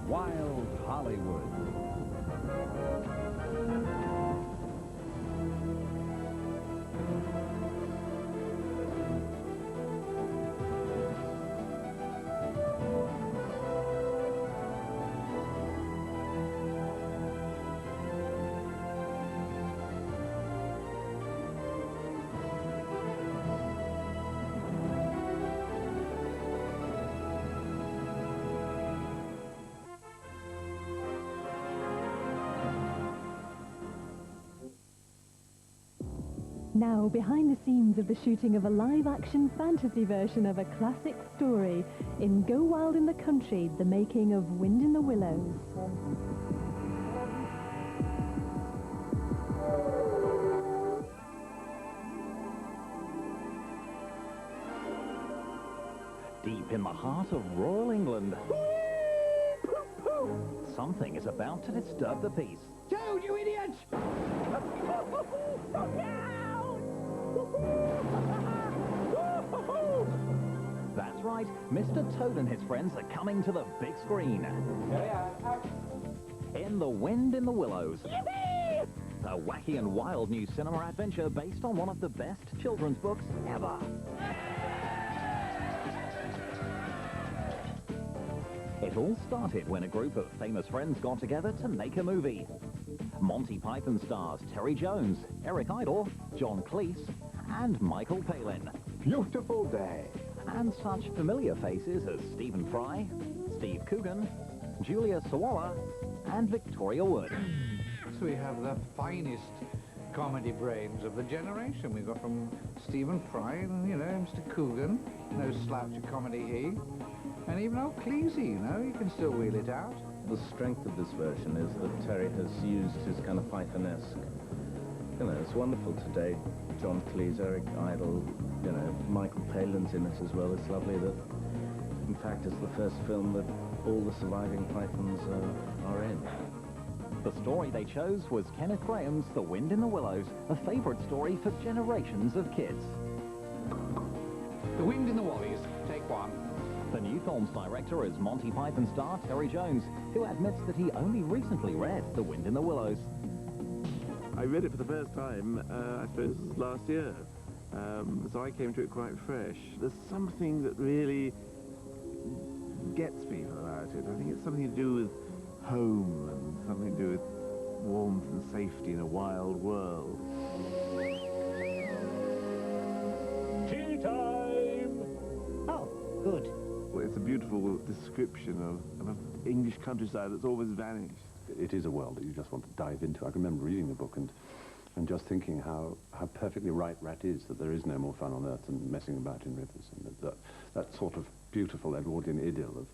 Wild Hollywood. Now, behind the scenes of the shooting of a live-action fantasy version of a classic story in Go Wild in the Country, the making of Wind in the Willows. Deep in the heart of rural England, something is about to disturb the peace. Toad, you idiot! That's right, Mr. Toad and his friends are coming to the big screen. In The Wind in the Willows. Yippee! A wacky and wild new cinema adventure based on one of the best children's books ever. It all started when a group of famous friends got together to make a movie. Monty Python stars Terry Jones, Eric Idle, John Cleese, and Michael Palin. Beautiful day. And such familiar faces as Stephen Fry, Steve Coogan, Julia Sawalha, and Victoria Wood. So we have the finest comedy brains of the generation. We've got from Stephen Fry, and, you know, Mr. Coogan, no slouch of comedy he. And even old Cleese, you know, he can still wheel it out. The strength of this version is that Terry has used his kind of Python-esque. You know, it's wonderful today. John Cleese, Eric Idle, you know, Michael Palin's in it as well. It's lovely that, in fact, it's the first film that all the surviving Pythons are in. The story they chose was Kenneth Graham's The Wind in the Willows, a favourite story for generations of kids. The Wind in the Wallies, take one. The new film's director is Monty Python star Terry Jones, who admits that he only recently read The Wind in the Willows. I read it for the first time, I suppose, last year, so I came to it quite fresh. There's something that really gets people about it. I think it's something to do with home and something to do with warmth and safety in a wild world. Tea time! Oh, good. Well, it's a beautiful description of an English countryside that's always vanished. It is a world that you just want to dive into. I can remember reading the book and just thinking how perfectly right Rat is, that there is no more fun on earth than messing about in rivers, and that sort of beautiful Edwardian idyll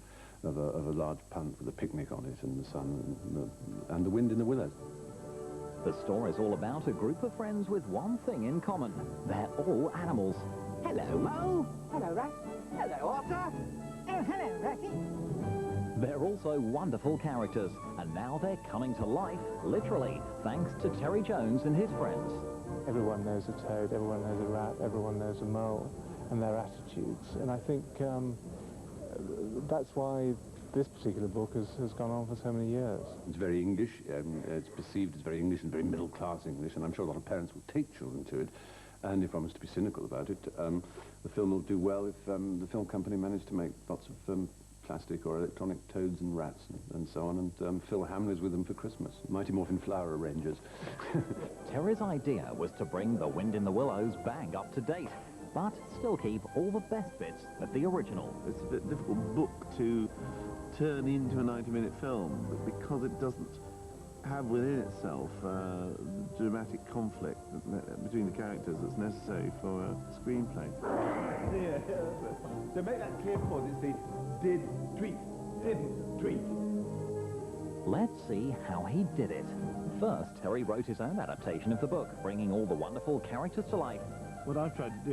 of a large punt with a picnic on it and the sun and the wind in the willows. The story's all about a group of friends with one thing in common. They're all animals. Hello, Mo. Hello, Rat. Hello, Otter. Oh, hello, Ratty. They're also wonderful characters, and now they're coming to life, literally, thanks to Terry Jones and his friends. Everyone knows a toad, everyone knows a rat, everyone knows a mole, and their attitudes. And I think that's why this particular book has gone on for so many years. It's very English. It's perceived as very English and very middle-class English, and I'm sure a lot of parents will take children to it. And if I was to be cynical about it, the film will do well if the film company managed to make lots of plastic or electronic toads and rats and so on, and fill Hamleys with them for Christmas. Mighty Morphin Flower arrangers. Terry's idea was to bring The Wind in the Willows bang up to date, but still keep all the best bits of the original. It's a bit difficult book to turn into a 90-minute film, but because it doesn't have within itself dramatic conflict between the characters that's necessary for a screenplay. Yeah, to make that clear for us, it's the did, tweet, didn't, tweet. Let's see how he did it. First, Terry wrote his own adaptation of the book, bringing all the wonderful characters to life. What I've tried to do